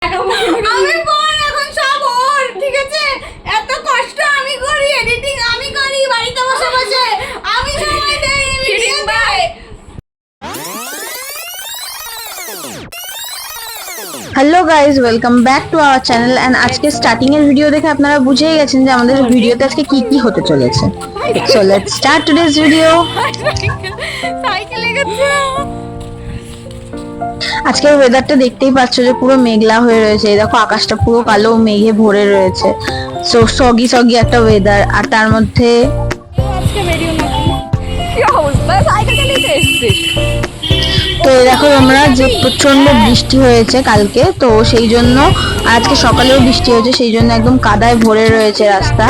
আমি পর এখন সব ওর, ঠিক আছে? এত কষ্ট আমি করি, এডিটিং আমি করি বাড়িতে বসে বসে, আমি সময় দেই ভিডিওতে। Hello guys, welcome back to our channel. And আজকে স্টার্টিং এর ভিডিও দেখে আপনারা বুঝেই গেছেন যে আমাদের ভিডিওতে আজকে কি কি হতে চলেছে। So let's start today's video. সাইকেলে গেছে। আজকের ওয়েদারটা দেখতেই পাচ্ছ যে পুরো মেঘলা হয়ে রয়েছে। এই দেখো আকাশটা পুরো কালো মেঘে ভরে রয়েছে। সো সগি সগি একটা ওয়েদার। আর তার মধ্যে আজকে ভিডিও নাকি কি অবস্থা, সাইকেল চালিয়ে এসেছিস? তো এই দেখো তোমরা যে প্রচন্ড বৃষ্টি হয়েছে কালকে, তো সেই জন্য আজকে সকালেও বৃষ্টি হয়েছে, সেই জন্য একদম কাদায় ভরে রয়েছে রাস্তা।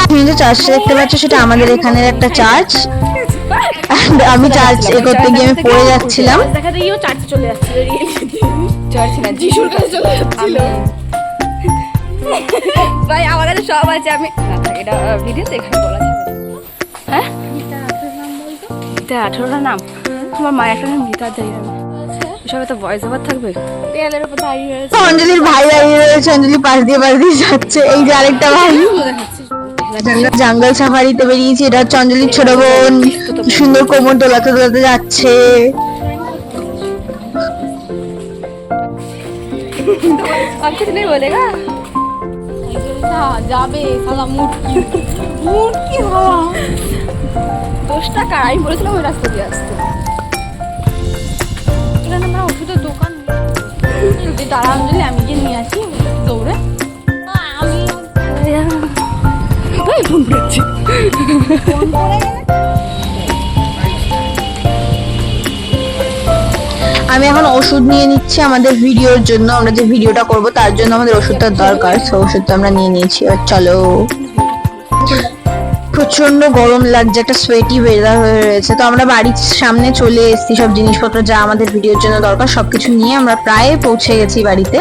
তুমি যে চার্চটা দেখতে পাচ্ছ সেটা আমাদের এখানের একটা চার্চ। আমি চার্চ করতে গিয়ে আমি পড়ে যাচ্ছিলাম। দেখাতে গিয়েও চার্চে চলে যাচ্ছিল, চার্চ না যিশুর কাছে চলে যাচ্ছিল। ভাই আমার কাছে সব আছে, আমি এটা ভিডিওতে এখানে বলা যাবে। হ্যাঁ গীতা 18টা নাম, আমার মায়ের একটা নাম গীতা যাই না, এসবে তো ভয়েস ওভার থাকবে। দেয়ালের উপর দাঁড়িয়ে রয়েছে অঞ্জলির ভাই দাঁড়িয়ে রয়েছে, অঞ্জলি পাশ দিয়ে যাচ্ছে। এই যে আরেকটা ভাই জঙ্গল সাফারিতে বেরিয়েছি। এটা হচ্ছে অঞ্জলির ছোট বোন, কি সুন্দর কোমর দোলাতে দোলাতে যাচ্ছে। अब कुछ नहीं बोलेगा যাবে সালা মুটকি মুটকি হাওয়া 10 টাকা আমি বলেছিলাম ওই রাস্তা দিয়ে আসতে। এখানে আমরা ওষুধের দোকান যদি দাঁড়া আনলে আমি গিয়ে নিয়ে আসি দৌড়ে। আমি ফোন করছি, ফোন করে আমি এখন ওষুধ নিয়ে নিচ্ছি আমাদের ভিডিওর জন্য। আমরা যে ভিডিওটা করব তার জন্য আমাদের ওষুধটার দরকার। সো ওষুধটা আমরা নিয়ে নিয়েছি। এবার চলো। প্রচন্ড গরম লাগছে, একটা সোয়েটি ওয়েদার হয়ে রয়েছে। তো আমরা বাড়ির সামনে চলে এসেছি, সব জিনিসপত্র যা আমাদের ভিডিওর জন্য দরকার সবকিছু নিয়ে আমরা প্রায় পৌঁছে গেছি বাড়িতে।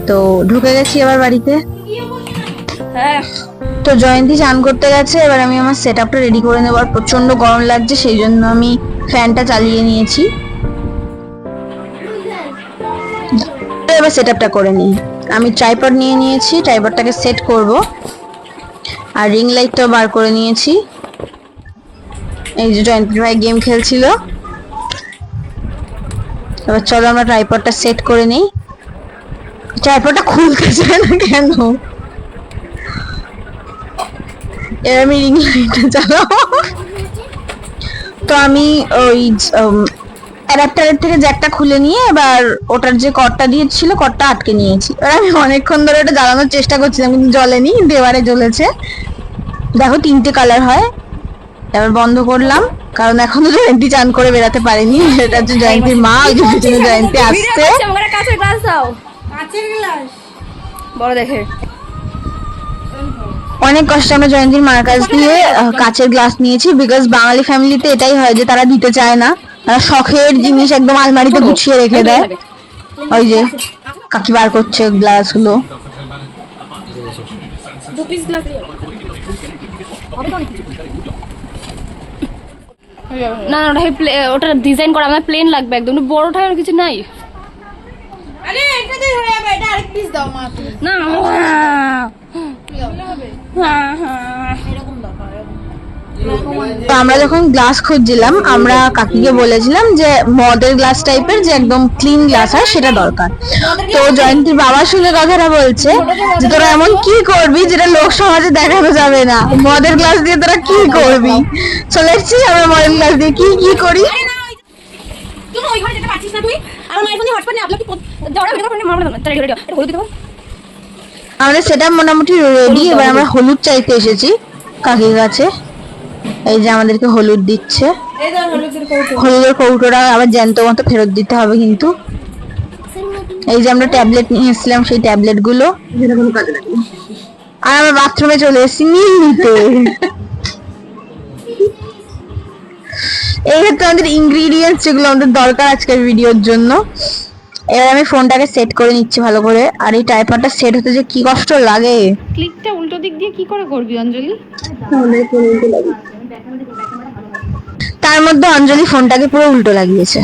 তো ঢুকে গেছি এবার বাড়িতে। হ্যাঁ তো জয়ন্তী চান করতে গেছে, এবার আমি আমার সেট আপটা রেডি করে নেবো। আর প্রচন্ড গরম লাগছে, সেই জন্য আমি ফ্যানটা চালিয়ে নিয়েছি। এবার সেট আপটা করে নিই। আমি ট্রাইপড নিয়ে নিয়েছি, ট্রাইপডটাকে সেট করব। আর রিং লাইটটাও বার করে নিয়েছি। এই যে জয়ন্তী ভাই গেম খেলছিল। এবার চলো আমরা ট্রাইপডটা সেট করে নিই। ট্রাইপডটা খুলতে চায় না কেন? এবার আমি রিং লাইটটা চালাবো। তো আমি ওই অ্যাডাপ্টারের থেকে জ্যাকটা খুলে নিয়ে এবার ওটার যে কর্ডটা দিয়েছিল কর্ডটা আটকে নিয়েছি। এবার আমি অনেকক্ষণ ধরে ওটা জ্বালানোর চেষ্টা করছিলাম কিন্তু জ্বলেনি, দেওয়ারে জ্বলেছে। দেখো 3টে কালার হয়। এবার বন্ধ করলাম, কারণ এখনো জয়ন্তী চান করে বেরাতে পারেনি। এটা হচ্ছে জয়ন্তীর মা, ওই যে পিছনে জয়ন্তী আসছে। আমাকে কাঁচের গ্লাস দাও, কাঁচের গ্লাস বড় দেখে। অনেক কষ্টে আমরা জয়ন্তীর মার কাছ দিয়ে কাঁচের গ্লাস নিয়েছি, বিকজ বাঙালি ফ্যামিলিতে এটাই হয় যে তারা দিতে চায় না, তারা শখের জিনিস একদম আলমারিতে গুছিয়ে রেখে দেয়। ওই যে কাকি বার করছে গ্লাস গুলো। না না ওটা ডিজাইন করা, আমার প্লেন লাগবে একদম, বড়টা আর কিছু নাই। আরে এটাতে হয়ে যাবে, এটা আরেক পিস দাও মা। না তো আমরা যখন গ্লাস খুঁজছিলাম, আমরা কাকিকে বলেছিলাম যে মদের গ্লাস টাইপের যে একদম ক্লিন গ্লাস হয় সেটা দরকার। তো জয়ন্তীর বাবা শুনে কথাটা বলছে যে তোরা এমন কি করবি যেটা লোক সমাজে দেখানো যাবে না, মদের গ্লাস দিয়ে তোরা কি করবি। চলে এসেছি আমরা মদের গ্লাস দিয়ে কি কি করি। তুমি ওই ঘরে যেতে পারছিস না, তুই আমার মায়ের ফোনে হটস্পট নিয়ে আপলোড কি দাঁড়া ভিডিও করে মামা না তাই রেডি এটা হলুদ দিতে। আমাদের সেটা মোটামুটি রেডি। এবার আমরা হলুদ চাইতে এসেছি কাকির কাছে। এই যে আমাদেরকে হলুদ দিচ্ছে, হলুদের কৌটোটা আবার জ্যান্ত মতো ফেরত দিতে হবে কিন্তু। এই যে আমরা ট্যাবলেট নিয়ে এসেছিলাম, সেই ট্যাবলেট গুলো। আর আমরা বাথরুমে চলে এসেছি নিতে। এই হচ্ছে আমাদের ইনগ্রিডিয়েন্টস যেগুলো আমাদের দরকার আজকের ভিডিওর জন্য। এবার আমি ফোনটাকে সেট করে নিচ্ছি ভালো করে। আর এই ট্রাইপডটা সেট হতে যে কি কষ্ট লাগে। ক্লিকটা উল্টো দিক দিয়ে কি করে করবি অঞ্জলি? তার মধ্যে অঞ্জলি ফোনটাকে পুরো উল্টো লাগিয়েছে,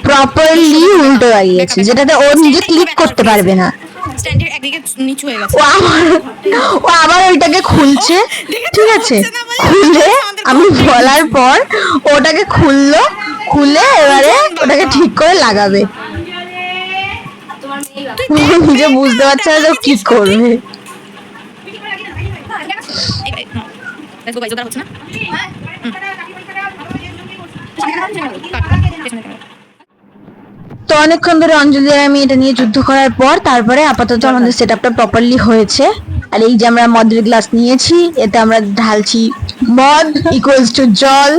প্রপারলি উল্টো লাগিয়েছে, যেটাতে ও নিজে ক্লিক করতে পারবে না। স্ট্যান্ডের একদিকে নিচু হয়ে গেছে। ও আবার ওইটাকে খুলছে, ঠিক আছে, খুলে আমি বলার পর ওটাকে খুললো, খুলে এবারে ওটাকে ঠিক করে লাগাবে। ও নিজে বুঝতে পারছে না যে ও কি করবে। Let's go guys, ওটা হচ্ছে না? তো অনেকক্ষণ ধরে অঞ্জলি আর আমি এটা নিয়ে যুদ্ধ করার পর তারপরে আপাতত আমাদের সেট আপটা প্রপারলি হয়েছে। আর এই যে আমরা মদের গ্লাস নিয়েছি, এতে আমরা ঢালছি মদ ইকুয়ালস টু জল।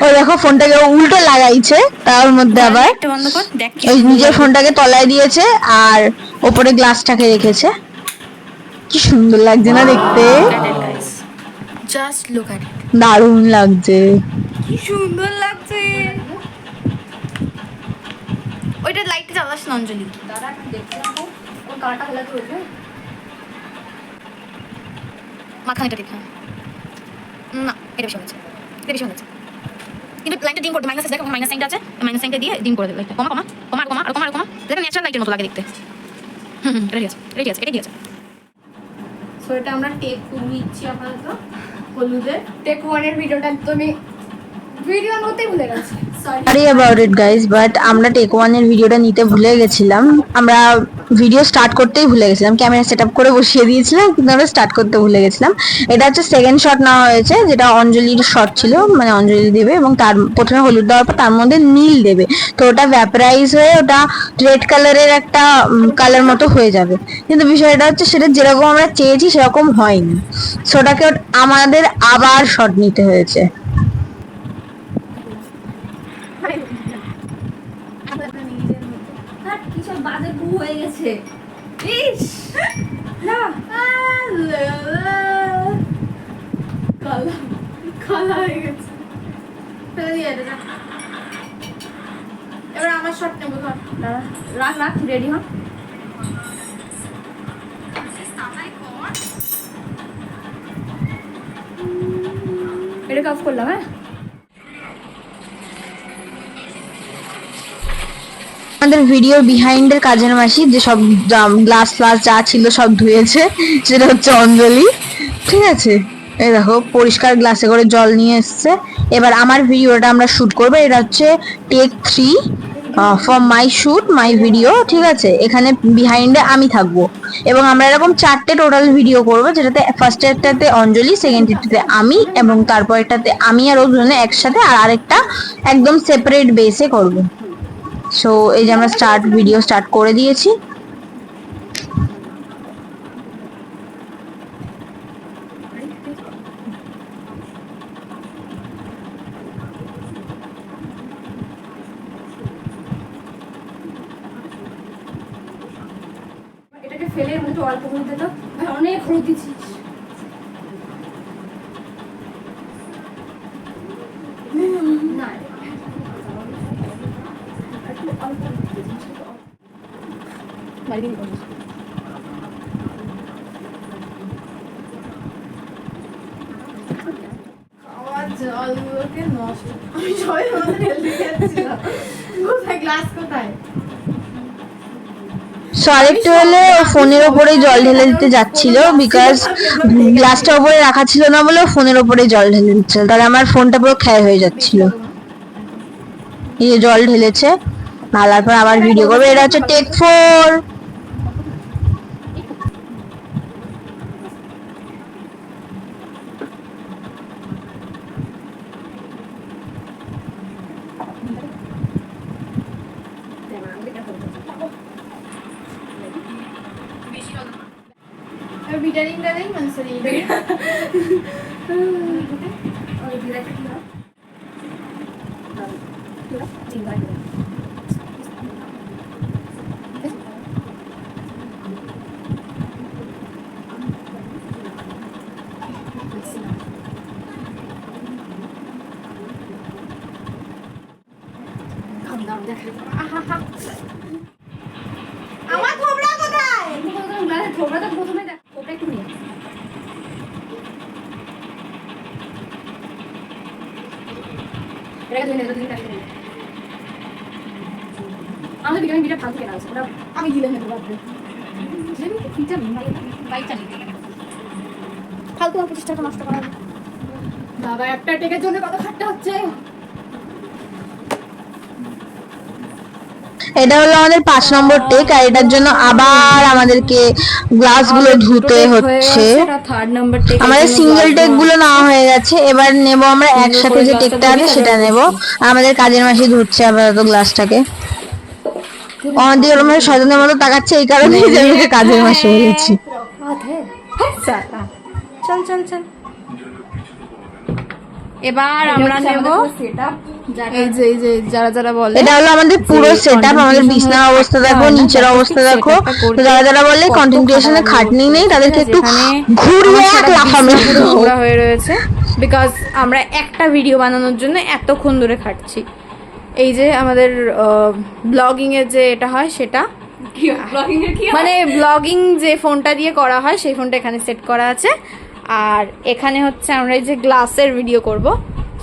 ও দেখো ফোনটাকে উল্টো লাগাইছে, তার মধ্যে আবার একটা বন্ধ কর, দেখ কি ওই সুন্দর নিজের লাগে। ফোনটাকে তলায় দিয়েছে আর ওপরে গ্লাসটাকে রেখেছে। কি সুন্দর লাগছে না দেখতে, Just look at it. দারুণ লাগছে। কি সুন্দর লাগছে। ওইটা লাইটটা জ্বালাস না অঞ্জলি। দাদা একটু দেখতে রাখো, ওর কালারটা হলে তো উঠবে। মাখানেটা ঠিক, হ্যাঁ। না, এটা বেশি হয়েছে, এটা বেশি হয়েছে। কিন্তু লাইনটা ডিম করতে মাইনাস দেখো, মাইনাস সাইনটা আছে, মাইনাস সাইনটা দিয়ে ডিম করে দেবে লাইটটা। কমা কমা কমা কমা আর কমা আর কমা, এটা ন্যাচারাল লাইটের মতো লাগে দেখতে। এটা ঠিক আছে, এটা ঠিক আছে, এটা ঠিক আছে। সো এটা আমরা টেক 2 নিচ্ছি আপাতত হলুদের। টেক 1 এর ভিডিওটা তো আমি ভিডিও করতেই ভুলে গেছি, sorry. Sorry about it guys, but আমরা টেক 1 এর ভিডিওটা নিতে ভুলে গেছিলাম। আমরা ভিডিও স্টার্ট করতেই ভুলে গেছিলাম, ক্যামেরা সেট আপ করে বসিয়ে দিয়েছিলাম কিন্তু আমরা স্টার্ট করতে ভুলে গেছিলাম। এটা হচ্ছে সেকেন্ড শট নেওয়া হয়েছে, যেটা অঞ্জলির শট ছিল, মানে অঞ্জলি দেবে এবং তার প্রথমে হলুদ দেওয়ার পর তার মধ্যে নীল দেবে। তো ওটা ভ্যাপারাইজ হয়ে ওটা রেড কালারের একটা কালার মতো হয়ে যাবে, কিন্তু বিষয়টা হচ্ছে সেটা যেরকম আমরা চেয়েছি সেরকম হয়নি। সো ওটাকে আমাদের আবার শট নিতে হয়েছে। কি সব বাজে গু হয়ে গেছে, ইস না কালা কালা হয়ে গেছে, ফেলে দিয়ে এটা যা। এবার আমার শট নেবো, ধর দাঁড়া, রাখ রাখ, রেডি হ। এটাকে অফ করলাম, হ্যাঁ। আমাদের ভিডিও বিহাইন্ডের কাজের মাসি যে সব গ্লাস ফ্লাস যা ছিল সব ধুয়েছে, সেটা হচ্ছে অঞ্জলি, ঠিক আছে। এই দেখো পরিষ্কার গ্লাসে করে জল নিয়ে এসছে। এবার আমার ভিডিওটা আমরা শুট করবো, এটা হচ্ছে take 3 for my shoot my video, ঠিক আছে। এখানে বিহাইন্ডে আমি থাকবো এবং আমরা এরকম 4টে টোটাল ভিডিও করবো, যেটাতে ফার্স্ট এরটাতে অঞ্জলি, সেকেন্ড এরটাতে আমি এবং তারপর এটাতে আমি আর ও দুজনে একসাথে, আর আরেকটা একদম সেপারেট বেসে করবো। সো এই যে আমরা ভিডিও স্টার্ট করে দিয়েছি। এটাকে ফেলে একটু অল্প করে দে তো, ভাই অনেক হলুদ দিচ্ছিস। না একটু অল্প বাড়ি দিয়ে করিস। আমার জলগুলোকে নষ্ট, আমি সবাই আমাদের হেলদি যাচ্ছিলাম, কোথায় গ্লাস কোথায়। সো আরেকটু হলে ফোনের ওপরেই জল ঢেলে দিতে যাচ্ছিল, বিকজ গ্লাসটা ওপরে রাখা ছিল না বলে ফোনের ওপরেই জল ঢেলে দিচ্ছিল, তাহলে আমার ফোনটা পুরো ক্ষয় হয়ে যাচ্ছিল। এই যে জল ঢেলেছে, ঢালার পর আবার ভিডিও করবে। এটা হচ্ছে টেক 4। বিটারিংটা নেই মানসরি ওই ডিরেক্ট কি হয় চিন্তা করে আমার থোবড়া কোথায়? থোবড়া তো প্রথমে দেখ, থোবড়া একটু নিয়ে আমাদের ভিটামিন বিটা ফালতু কেনা আছে, ওটা আমি দিলে নেবো ভাববে ভিটামিন বাইক চালিয়ে ফালতু আর 25 টাকা নষ্ট করা বাবা, একটা টেকের জন্য কত খাটতে হচ্ছে। এটা হলো আমাদের 5 নম্বর টেক, আর এটার জন্য আবার আমাদেরকে গ্লাসগুলো ধুতে হচ্ছে। থার্ড নাম্বার টেক আমাদের সিঙ্গেল টেক গুলো নেওয়া হয়ে গেছে, এবার নেব আমরা একসাথে যে টেকটা আছে সেটা নেব। আমাদের কাজের মাসি ধুচ্ছে আপাতত গ্লাসটাকে। আমাদের ওরকম শয়তানের মতো তাকাচ্ছে, এই কারণে যে আমি ওকে কাজের মাসি বলেছি। চল চল চল, এবার আমরা নেব এই যে যারা যারা বলে এটা হলো আমাদের পুরো সেটআপ। আমাদের বিছনার অবস্থা দেখো, নিচের অবস্থা দেখো। যারা যারা বলে কন্টেন্ট খাটনি নেই, তাদেরকে একটু ঘুরিয়ে এক লাফানো ঘোরা হয়ে রয়েছে, বিকজ আমরা একটা ভিডিও বানানোর জন্য এতক্ষণ ধরে খাটছি। এই যে আমাদের ব্লগিং এর যে এটা হয় সেটা, মানে ব্লগিং যে ফোনটা দিয়ে করা হয় সেই ফোনটা এখানে সেট করা আছে। আর এখানে হচ্ছে আমরা এই যে গ্লাসের ভিডিও করব,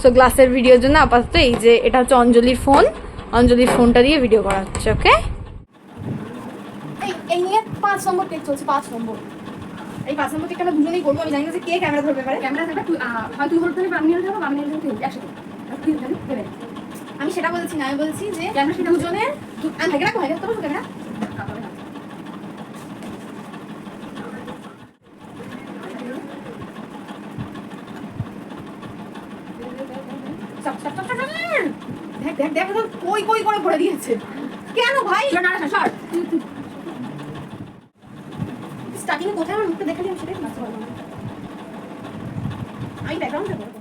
সো গ্লাসের ভিডিওর জন্য আপাতত এই যে এটা হচ্ছে অঞ্জলির ফোন, অঞ্জলির ফোনটা দিয়ে ভিডিও করা হচ্ছে। ওকে, এই নিয়ে 5 নম্বর টেক চলছে, 5 নম্বর। এই 5 নম্বর টেকটা আমরা দুজনেই করবো। আমি জানি না যে কে ক্যামেরা ধরবে পারে। ক্যামেরা ধরবে তুই, হয় তুই ধরতে পারবি, আমি ধরবো, আমি ধরতে একসাথে আমি সেটা বলছি না, আমি বলছি যে ক্যামেরা সেটা দুজনের আমি ভাগে রাখবো, ভাগে রাখতে পারবো ক্যামেরা। দেখ দেখ দেখ কই কই করে ভরে দিয়েছে কেন ভাই? স্টার্টিং এ কোথায় আমার মুখটা দেখালি আমি সেটাই বুঝতে পারলাম না। আমি ব্যাকগ্রাউন্ডে বলবো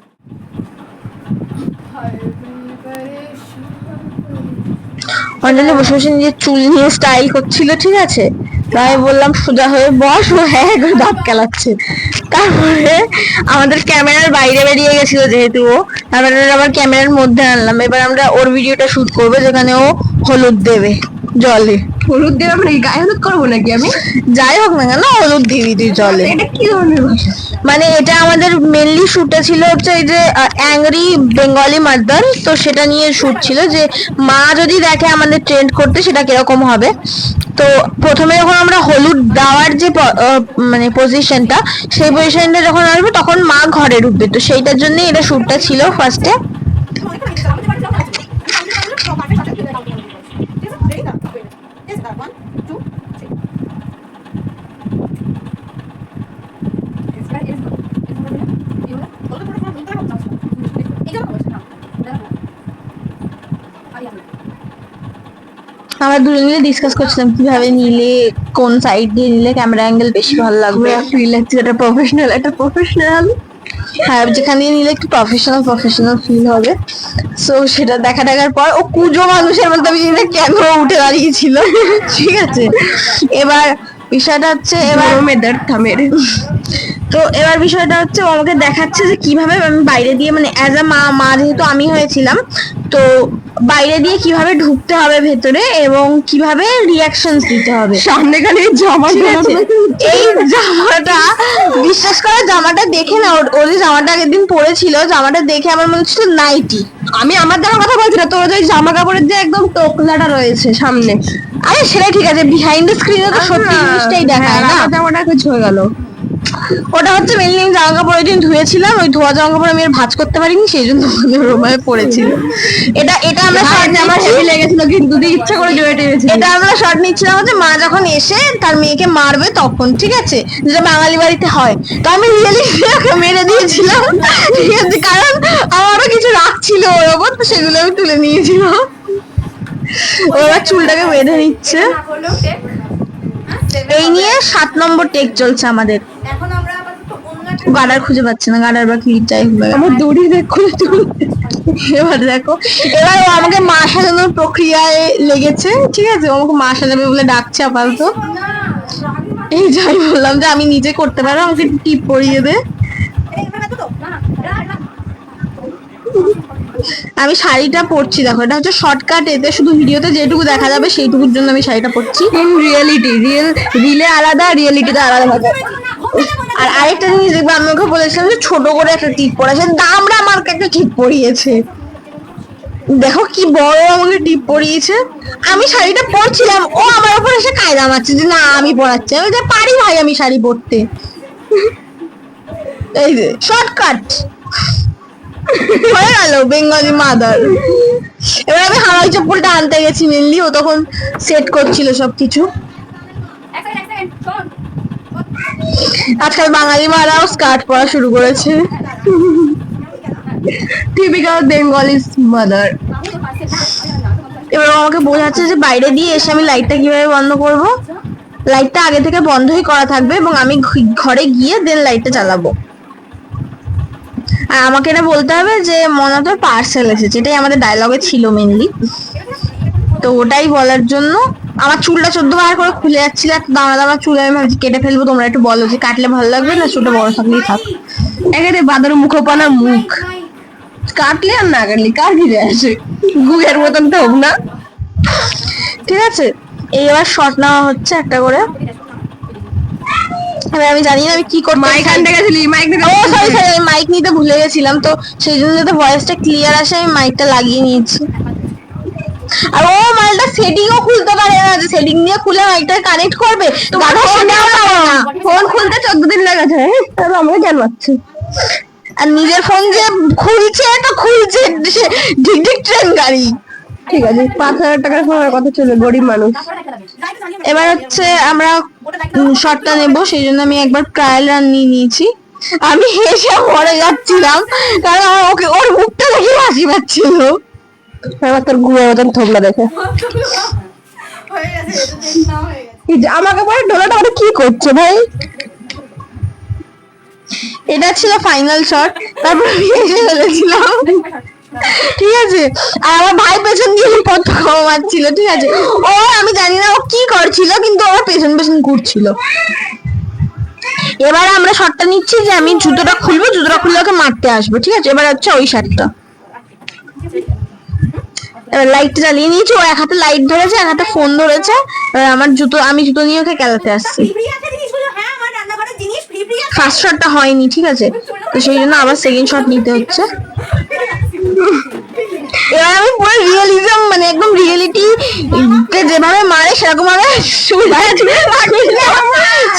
অঞ্জলি বসে বসে নিজের চুল নিয়ে স্টাইল করছিল, ঠিক আছে। তাই বললাম সোজা হয়ে বস, ও হ্যাঁ করে দাঁত কেলাচ্ছে। তারপরে আমাদের ক্যামেরার বাইরে বেরিয়ে গেছিল যেহেতু ও, তারপরে আবার ক্যামেরার মধ্যে আনলাম। এবার আমরা ওর ভিডিওটা শুট করবো যেখানে ও হলুদ দেবে জলে। হলুদ দেবে মানে গায়ে হলুদ করবো নাকি আমি? যাই হোক না কেন, হলুদ দিবি তুই জলে। এটা কি ধরনের ভাষা? মানে এটা আমাদের মেনলি শুটটা ছিল হচ্ছে এই যে অ্যাংরি বেঙ্গলি মাদার, তো সেটা নিয়ে শুট ছিল যে মা যদি দেখে আমাদের ট্রেন্ড করতে সেটা কিরকম হবে। তো প্রথমে যখন আমরা হলুদ দেওয়ার যে মানে পজিশনটা, সেই পজিশনটা যখন আসবে তখন মা ঘরে ঢুকবে, তো সেইটার জন্য এটা শুটটা ছিল ফার্স্টে। আমরা দুজন মিলে ডিসকাস করছিলাম কিভাবে নিলে, কোন সাইড দিয়ে নিলে ক্যামেরা অ্যাঙ্গেল বেশি ভালো লাগবে। ফিল লাগছে এটা প্রফেশনাল, হ্যাঁ যেখানে নিলে একটু প্রফেশনাল ফিল হবে। সো সেটা দেখার পর ও কুজো মানুষের মধ্যে আমি জানি না কেন উঠে দাঁড়িয়েছিল, ঠিক আছে। এবার বিষয়টা হচ্ছে, এবার তো এবার বিষয়টা হচ্ছে ও আমাকে দেখাচ্ছে যে কিভাবে আমি বাইরে দিয়ে, মানে অ্যাজ আ মা যেহেতু আমি হয়েছিলাম, তো বাইরে দিয়ে কিভাবে ঢুকতে হবে ভেতরে এবং কিভাবে রিঅ্যাকশনস দিতে হবে। সামনে খালি জামা, এই জামাটা বিশ্বাস করে, জামাটা দেখে না, ও যে জামাটা আগের দিন পরেছিল, জামাটা দেখে আমার মনে হচ্ছিল নাইটি। আমি আমার জামার কথা বলছি না, তোর যে জামা কাপড়ের যে একদম টোকলাটা রয়েছে সামনে, আরে সেটা ঠিক আছে, বিহাইন্ড দ্য স্ক্রিনে তো সত্যি জিনিসটাই দেখায় না। জামাটা কিছু হয়ে গেল, ওটা হচ্ছে মেনলি জামা কাপড় ওই দিন ধুয়েছিলাম, ওই ধোয়া জামা কাপড় আমি আর ভাঁজ করতে পারিনি, সেই জন্য ওভাবে পড়েছিল। এটা আমরা শর্ট, আমার হেভি লেগেছিল কিন্তু ইচ্ছা করে জোরে টেনেছি। এটা আমরা শর্ট নিচ্ছিলাম যে মা যখন এসে তার মেয়েকে মারবে তখন, ঠিক আছে, যেটা বাঙালি বাড়িতে হয়। তো আমি রিয়েলি মেরে দিয়েছিলাম, ঠিক আছে, কারণ আমারও কিছু রাখছিল ওর ওপর, তো সেগুলো আমি তুলে নিয়েছিলাম। ও আবার চুলটাকে বেঁধে নিচ্ছে। এই নিয়ে 7 নম্বর টেক চলছে আমাদের। এখন আমরা আপাতত অন্য একটা গাডার খুঁজে পাচ্ছি না, গাডার বা ক্লিপ যাই হোক, আমার দড়ি দেখো। এবার দেখো, এবার ও আমাকে মা সাজানোর প্রক্রিয়ায় লেগেছে, ঠিক আছে, ও আমাকে মা সাজাবে বলে ডাকছে আপাতত। এই যাই বললাম যে আমি নিজে করতে পারবো, আমাকে টিপ পরিয়ে দে। আমি শাড়িটা পরছি, দেখো এটা হচ্ছে শর্টকাট, এতে শুধু ভিডিওতে যেটুকু দেখা যাবে সেইটুকুর জন্য আমি শাড়িটা পরছি। ইন রিয়েলিটি, রিলে আলাদা, রিয়েলিটিতে আলাদা হবে। আর আরেকটা জিনিস দেখবো, আমি ওকে বলেছিলাম যে ছোট করে একটা টিপ পরেছে, দামরা আমাকে একটা টিপ পরিয়েছে। দেখো কি বড় আমাকে টিপ পরিয়েছে। আমি শাড়িটা পরছিলাম, ও আমার উপর এসে কায়দা মারছে যে না আমি পরাচ্ছি। আমি যে পারি ভাই আমি শাড়ি পরতে। এই যে শর্টকাট হয়ে গেল বেঙ্গলি মাদার। এবার আমি হাওয়াই চপ্পলটা আনতে গেছি মেনলি, ও তখন সেট করছিল সবকিছু। আজকাল বাঙালি মারাও স্কার্ট পরা শুরু করেছে। Typical Bengali mother. এবার আমাকে বোঝাচ্ছে যে বাইরে দিয়ে এসে আমি লাইটটা কিভাবে বন্ধ করব। লাইটটা আগে থেকে বন্ধই করা থাকবে এবং আমি ঘরে গিয়ে দেন লাইটটা চালাবো। আর আমাকে এটা বলতে হবে যে মনা তোর পার্সেল এসেছে, এটাই আমাদের ডায়লগে ছিল মেনলি। তো ওটাই বলার জন্য আমার চুলটা 14 বার করে খুলে যাচ্ছিল, একটা দামা দামা চুল, আমি ভাবছি কেটে ফেলবো। তোমরা একটু বলো যে কাটলে ভালো লাগবে না চুলটা বড় থাকলেই থাক। একেবারে বাদর মুখোপানা মুখ, কাটলে আর না কাটলে কার কি যায় আসে, গুয়ের মতন তো হোক না। ঠিক আছে, এইবার শর্ট নেওয়া হচ্ছে একটা করে। আমি জানি না আমি কি করতে, মাইক আনতে গেছিলি, মাইক ও সরি সরি আমি মাইক নিতে ভুলে গেছিলাম, তো সেই জন্য যাতে ভয়েসটা ক্লিয়ার আসে আমি মাইকটা লাগিয়ে নিয়েছি। আর ও মালটা সেটিংও খুলতে পারে না, যে সেটিং দিয়ে খুলে মাইকটা কানেক্ট করবে। ফোন খুলতে 14 দিন লেগেছে, আমরা কেন পাচ্ছি। আর নিজের ফোন যে খুলছে তো খুলছে ঠিক ঠিক ট্রেন গাড়ি। ঠিক আছে 5,000 টাকার ফোনের কথা চলে, গরিব মানুষ। এবার হচ্ছে আমরা শটটা নেব, সেই জন্য আমি একবার ট্রায়াল রান নিয়ে নিয়েছি। আমি হেসে মরে যাচ্ছিলাম কারণ আমার ওকে ওর মুখটা দেখে হাসি পাচ্ছিল। এবার তোর ঘুমের মতন থোবলা দেখে আমাকে বলে ডোলাটা ওটা কি করছে ভাই। এটা ছিল ফাইনাল শট, তারপর আমি হেসে ফেলেছিলাম। ঠিক আছে, আর আমার ভাই পেছন দিয়ে পতাকা মারছিল। ঠিক আছে, ও আমি জানি না ও কি করছিল, কিন্তু আমার পেছন পেছন ঘুরছিল। এবার আমরা শটটা নিচ্ছি যে আমি জুতোটা খুলবো, জুতোটা খুললে ওকে মারতে আসবো। ঠিক আছে, এবার হচ্ছে ওই শটটা। এবার লাইটটা জ্বালিয়ে নিয়েছি, ও এক হাতে লাইট ধরেছে, এক হাতে ফোন ধরেছে। এবার আমার জুতো, আমি জুতো নিয়ে ওকে খেলাতে আসছি। ফার্স্ট শটটা হয়নি, ঠিক আছে, তো সেই জন্য আবার সেকেন্ড শট নিতে হচ্ছে। এবার আমি পুরো রিয়েলিজম, মানে একদম রিয়েলিটি যেভাবে মারে সেরকম ভাবে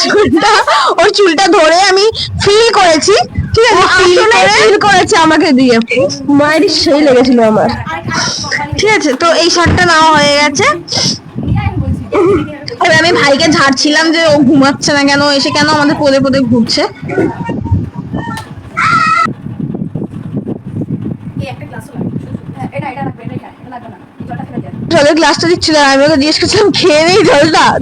চুলটা ওর চুলটা ধরে আমি ফিল করেছি। ঠিক আছে, ফিল করেছে আমাকে দিয়ে, মায়ের সেই লেগেছিল আমার। ঠিক আছে, তো এই শটটা নেওয়া হয়ে গেছে। এবার আমি ভাইকে ঝাড়ছিলাম যে ও ঘুমাচ্ছে না কেন, এসে কেন আমাদের পদে পদে ঘুরছে। জলের গ্লাসটা দিচ্ছিল, আমি ওকে জিজ্ঞেস করছিলাম খেয়ে নেই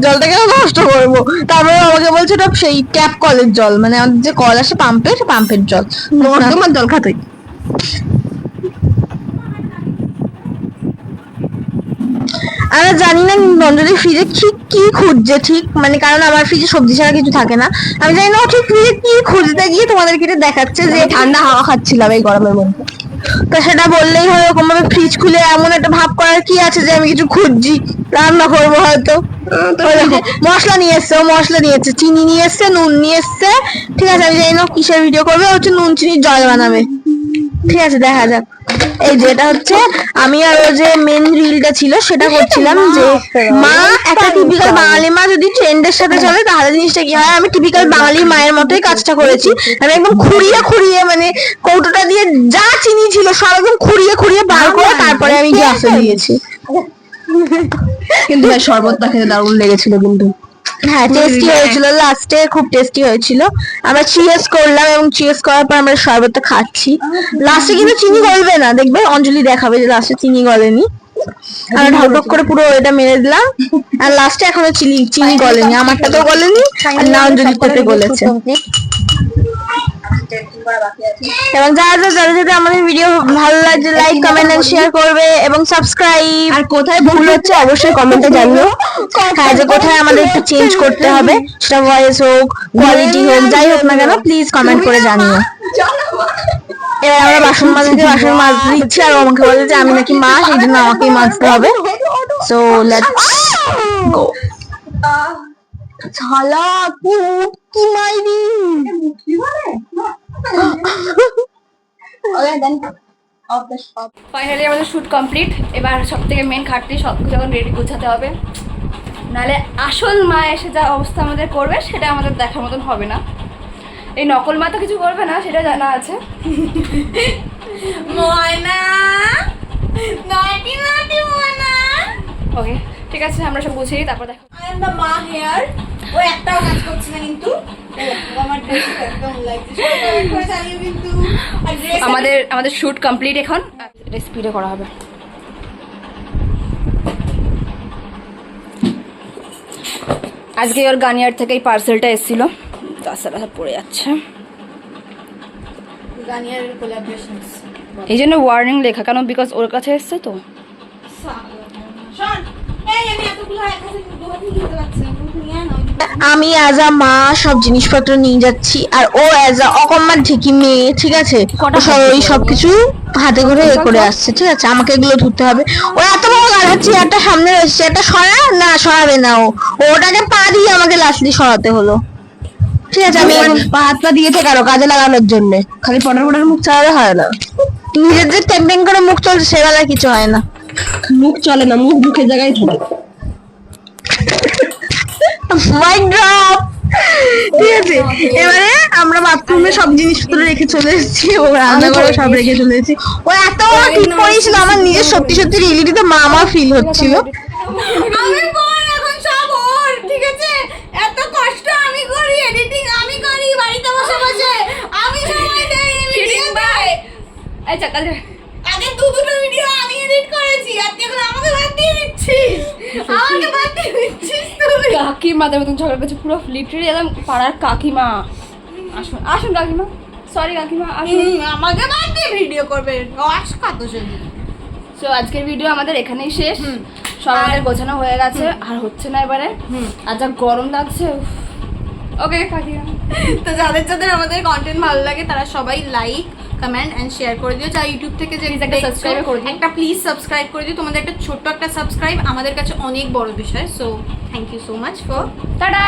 জলটা কেন নষ্ট করবো। তারপরে আমাকে বলছে ওটা সেই ট্যাপ কলের জল, মানে আমাদের যে কল আসে পাম্পের জল, তোমার জল খাতে। আমরা জানি না নন্দী ফ্রিজে ঠিক কি খুঁজছে, ঠিক মানে কারণ আমার ফ্রিজে সবজি ছাড়া কিছু থাকে না। আমি জানি না ও ঠিক ফ্রিজে কি খুঁজতে গিয়ে তোমাদেরকে এটা দেখাচ্ছে যে ঠান্ডা হাওয়া খাচ্ছিলাম এই গরমের মধ্যে। তো সেটা বললেই হয়, ওরকম ভাবে ফ্রিজ খুলে এমন একটা ভাব করার কি আছে যে আমি কিছু খুঁজছি, রান্না করবো হয়তো। মশলা নিয়ে এসছে, ও মশলা নিয়ে এসছে, চিনি নিয়ে এসছে, নুন নিয়ে এসছে। ঠিক আছে, আমি জানি না কিসের ভিডিও করবে, হচ্ছে নুন চিনির জল বানাবে। ঠিক আছে, দেখা যাক। এই যেটা হচ্ছে আমি আর ও যে মেন রিলটা ছিল সেটা করছিলাম যে মা একটা টিপিক্যাল বাঙালি মা যদি ট্রেন্ডের সাথে চলে তাহলে জিনিসটা কি হয়। আমি টিপিক্যাল বাঙালি মায়ের মতোই কাজটা করেছি। আমি একদম খুঁড়িয়ে মানে কৌটোটা দিয়ে যা চিনি ছিল সব একদম খুঁড়িয়ে বার করে তারপরে আমি গ্লাসে দিয়েছি। কিন্তু ভাই শরবতটা খেতে দারুণ লেগেছিল কিন্তু। হ্যাঁ, টেস্টি হয়েছিল, লাস্টে খুব টেস্টি হয়েছিল। আমরা চিয়ার্স করলাম এবং চিয়ার্স করার পর আমরা শরবতটা খাচ্ছি। লাস্টে কিন্তু চিনি গলবে না, দেখবে অঞ্জলি দেখাবে যে লাস্টে চিনি গলেনি। আমরা ঢকঢক করে পুরো এটা মেরে দিলাম, আর লাস্টে এখনো চিনি গলেনি, আমারটা তো গলেনি আর না অঞ্জলিটাতে গলেছে। এবং যারা যারা আমাদের ভিডিও ভালো লাগছে লাইক কমেন্ট এন্ড শেয়ার করবে এবং সাবস্ক্রাইব। আর কোথায় ভুল হচ্ছে অবশ্যই কমেন্টে জানিও। হ্যাঁ, যে কোথায় আমাদের একটু চেঞ্জ করতে হবে, সেটা ভয়েস হোক, কোয়ালিটি হোক, যাই হোক না কেন প্লিজ কমেন্ট করে জানিও। এবার আমরা বাসন মাজতে দিচ্ছি, আর আমাকে বলে যে আমি নাকি মা, সেই জন্য আমাকেই মাজতে হবে। So let's go. ছালা কি মাইরি অফ দ্য শপ। ফাইনালি আমাদের শ্যুট কমপ্লিট। এবার সব থেকে মেন খাটটি সব কিছু এখন রেডি গোছাতে হবে, নাহলে আসল মা এসে যা অবস্থা আমাদের করবে সেটা আমাদের দেখার মতন হবে না। এই নকল মা তো কিছু করবে না, সেটা জানা আছে। ময়না নয়টি নয়টি ময়না। ওকে ঠিক আছে, আমরা সব গুছিয়ে তারপর দেখো। আই এম দ্য মা হেয়ার। ও একটাও কাজ করছে না কিন্তু আমার ড্রেস একদম লাগছে, সবাই করে চালিয়ে কিন্তু। আর ড্রেস আমাদের শ্যুট কমপ্লিট এখন, এটা স্পিডে করা হবে। আজকে ওর গানিয়ার থেকে এই পার্সেলটা এসেছিল, তাছাড়া সব পড়ে যাচ্ছে। গানিয়ার কোলাবোরেশনস। এই জন্য ওয়ার্নিং লেখা, কেন বিকজ ওর কাছে এসছে তো। শোন, এই আমি এতগুলো একসাথে দোকান থেকে নিতে পারছি না, তুমি নিয়ে নাও। আমি অ্যাজ আ মা সব জিনিসপত্র নিয়ে যাচ্ছি, আর ও অ্যাজ আ অকম্মার ঢেকি মেয়ে, ঠিক আছে, ও সব ওই সবকিছু হাতে করে এ করে আসছে, ঠিক আছে, আমাকে এগুলো ধরতে হবে। ও এত বড় গাড়ার চেয়ারটা সামনে এসছে, একটা সরা না, সরাবে না, ওটাকে পা দিয়ে আমাকে লাস্টলি সরাতে হলো, ঠিক আছে। আমি এখন হাত পা দিয়েছে কারো কাজে লাগানোর জন্য, খালি পটার মুখ চালালে হয় না, নিজের যে ট্যাং ট্যাং করে মুখ চলছে সেবেলা কিছু হয় না, মুখ চলে না, মুখ মুখের জায়গায় থাকে। Mic drop. ঠিক আছে, এবারে আমরা বাথরুমে সব জিনিসপত্র রেখে চলে এসেছি, ও রান্নাঘরে সব রেখে চলে এসেছি। ও এত বড় ঠিক করেছিল, আমার নিজের সত্যি সত্যি রিয়েলিটিতে মামা ফিল হচ্ছিল। আমি বল এখন সব ওর, ঠিক আছে, এত কষ্ট আমি করি, এডিটিং আমি করি বাড়িতে বসে বসে, আমি সময় দেই ভিডিও বাই। এই চাকা দে। আগে দুটো ভিডিও আমি এডিট করেছি, আর তুই এখন আমাকে বাদ দিয়ে দিচ্ছিস, আমাকে বাদ দিয়ে দিচ্ছিস তুই। কাকিমাদের মতন ঝগড়া করছে, পুরো লিটারি একদম পাড়ার কাকিমা। আসুন আসুন কাকিমা, সরি কাকিমা, আসুন। আমাকে বাদ দিয়ে ভিডিও করবে, রস কত শুনি। সো আজকের ভিডিও আমাদের এখানেই শেষ। সব আমাদের গোছানো হয়ে গেছে, আর হচ্ছে না এবারে। আর যা গরম লাগছে। ওকে কাকিমা, তো যাদের যাদের আমাদের কন্টেন্ট ভালো লাগে তারা সবাই লাইক, কমেন্ট এন্ড শেয়ার করে দিও। যা ইউটিউব থেকে যে একটা subscribe করে দিও। একটা প্লিজ সাবস্ক্রাইব করে দিও। তোমাদের একটা ছোট্ট একটা সাবস্ক্রাইব আমাদের কাছে অনেক বড় বিষয়। So thank you so much for tata.